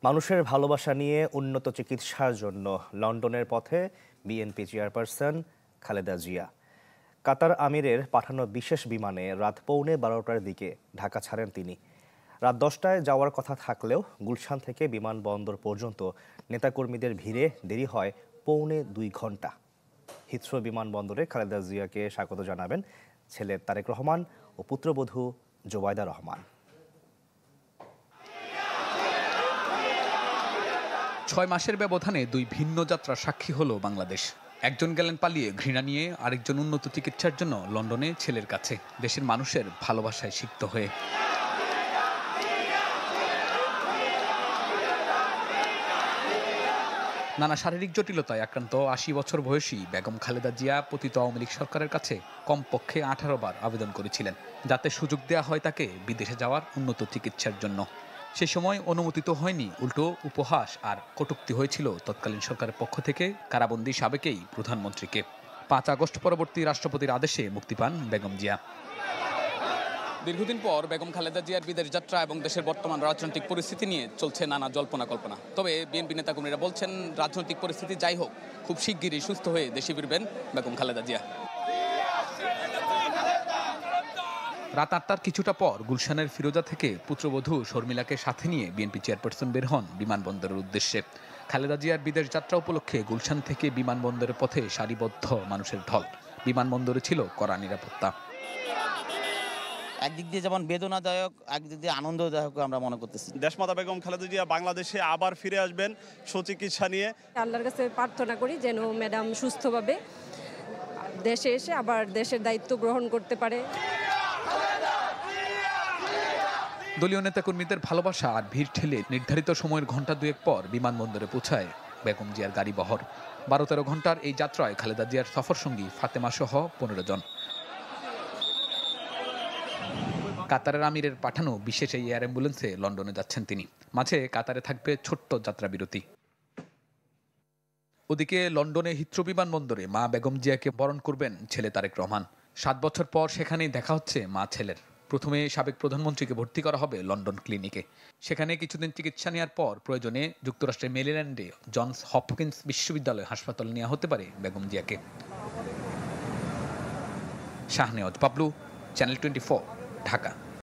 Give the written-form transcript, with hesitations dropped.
মানুষের ভালোবাসা নিয়ে উন্নত চিকিৎসার জন্য লন্ডনের পথে বিএনপি চেয়ারপারসন খালেদা জিয়া। কাতার আমিরের পাঠানো বিশেষ বিমানে রাত 12:15টার দিকে ঢাকা ছাড়েন তিনি। রাত 10টায় যাওয়ার কথা থাকলেও গুলশান থেকে বিমানবন্দর পর্যন্ত নেতাকর্মীদের ভিড়ে দেরি হয় 1.25 ঘন্টা। হিথ্রো বিমানবন্দরে খালেদা জিয়াকে স্বাগত জানাবেন ছেলে তারেক রহমান ও পুত্রবধূ জোবায়দা রহমান। 6 মাসের ব্যবধানে দুই ভিন্ন যাত্রার সাক্ষী হলো বাংলাদেশ। একজন গেলেন পালিয়ে ঘৃণা নিয়ে, আরেকজন উন্নত চিকিৎসার জন্য লন্ডনে ছেলের কাছে, দেশের মানুষের ভালোবাসায় সিক্ত হয়ে। নানা শারীরিক জটিলতায় আক্রান্ত 80 বছর বয়সী বেগম খালেদা জিয়া পতিত আওয়ামী লীগ সরকারের কাছে কমপক্ষে 18 বার আবেদন করেছিলেন, যাতে সুযোগ দেয়া হয় তাকে বিদেশে যাওয়ার উন্নত চিকিৎসার জন্য। সে সময় অনুমোদিত হয়নি, উল্টো উপহাস আর কটূক্তি হয়েছিল তৎকালীন সরকারের পক্ষ থেকে কারাবন্দী সাবেকেই প্রধানমন্ত্রীকে। 5 আগস্ট পরবর্তী রাষ্ট্রপতির আদেশে মুক্তি পান বেগম জিয়া। দীর্ঘদিন পর বেগম খালেদা জিয়ার বিদেশ যাত্রা এবং দেশের বর্তমান রাজনৈতিক পরিস্থিতি নিয়ে চলছে নানা জল্পনা কল্পনা। তবে বিএনপি নেতাকর্মীরা বলছেন, রাজনৈতিক পরিস্থিতি যাই হোক, খুব শিগগিরই সুস্থ হয়ে দেশে ফিরবেন বেগম খালেদা জিয়া। রাত 8টার কিছুটা পর গুলশানের ফিরোজা থেকে পুত্রবধূ শর্মিলাকে সাথে নিয়ে বিএনপি চেয়ারপারসন বের হন বিমানবন্দরের উদ্দেশ্যে। খালেদা জিয়ার বিদেশ যাত্রা উপলক্ষে গুলশান থেকে বিমানবন্দরের পথে সারিবদ্ধ মানুষের ঢল। বিমানবন্দরে ছিল কড়া নিরাপত্তা। একদিক দিয়ে যেমন বেদনাদায়ক, একদিক দিয়ে আনন্দদায়ক আমরা মনে করতেছি। দেশমাতা বেগম খালেদা জিয়া বাংলাদেশে আবার ফিরে আসবেন সুচিকিৎসা নিয়ে। আল্লাহর কাছে প্রার্থনা করি যেন ম্যাডাম সুস্থভাবে দেশে এসে আবার দেশের দায়িত্ব গ্রহণ করতে পারে। দলীয় নেতাকর্মীদের ভালোবাসা আর ভিড় ঠেলে নির্ধারিত সময়ের ঘণ্টা দুয়েক পর বিমানবন্দরে পৌঁছায় বেগম জিয়ার গাড়ি বহর। 12-13 ঘণ্টার এই যাত্রায় খালেদা জিয়ার সফরসঙ্গী ফাতেমা সহ 15 জন। কাতারের আমিরের পাঠানো বিশেষ এই এয়ার অ্যাম্বুলেন্সে লন্ডনে যাচ্ছেন তিনি। মাঝে কাতারে থাকবে ছোট্ট যাত্রা বিরতি। ওদিকে লন্ডনে হিথ্রো বিমানবন্দরে মা বেগম জিয়াকে বরণ করবেন ছেলে তারেক রহমান। 7 বছর পর সেখানেই দেখা হচ্ছে মা ছেলের। প্রথমে সাবেক প্রধানমন্ত্রীকে ভর্তি করা হবে লন্ডন ক্লিনিকে। সেখানে কিছুদিন চিকিৎসা নেওয়ার পর প্রয়োজনে যুক্তরাষ্ট্রের মেরিল্যান্ডে জনস হপকিন্স বিশ্ববিদ্যালয় হাসপাতালে নেওয়া হতে পারে বেগম জিয়াকে। শাহনেওয়াজ বাবলু, চ্যানেল 24, ঢাকা।